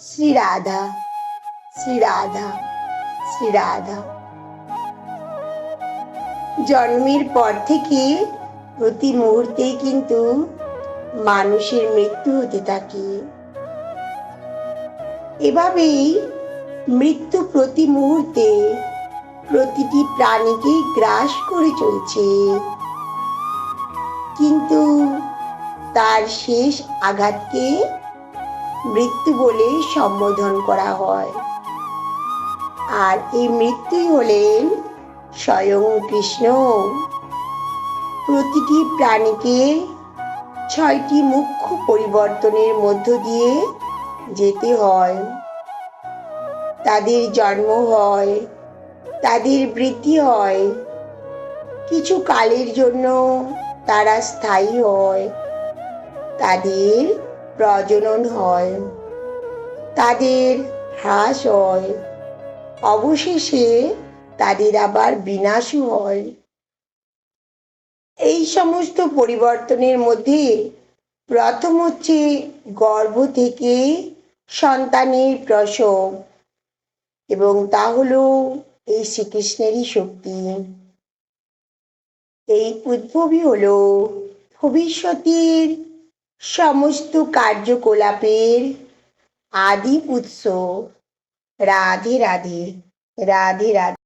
শ্রী রাধা, শ্রী রাধা, শ্রী রাধা। জন্মের পর থেকে প্রতি মুহূর্তেই কিন্তু মানুষের মৃত্যু হতে থাকে। এভাবেই মৃত্যু প্রতি মুহূর্তে প্রতিটি প্রাণীকেই গ্রাস করে চলছে, কিন্তু তার শেষ আঘাতকে মৃত্যু বলে সম্বোধন করা হয়। আর এই মৃত্যুই হলেন স্বয়ং কৃষ্ণ। প্রতিটি প্রাণীকে 6টি মুখ্য পরিবর্তনের মধ্য দিয়ে যেতে হয়। তাদের জন্ম হয়, তাদের বৃদ্ধি হয়, কিছু কালের জন্য তারা স্থায়ী হয়, তাদের প্রজনন হয়, তাদের হ্রাস হয়, অবশেষে তাদের আবার বিনাশও হয়। এই সমস্ত পরিবর্তনের মধ্যে প্রথম হচ্ছে গর্ভ থেকে সন্তানের প্রসব, এবং তা হলো এই শ্রীকৃষ্ণেরই শক্তি। এই উদ্ভবই হলো ভবিষ্যতের সমস্ত কার্যকলাপের আদি উৎস। রাধে রাধে, রাধে রাধে।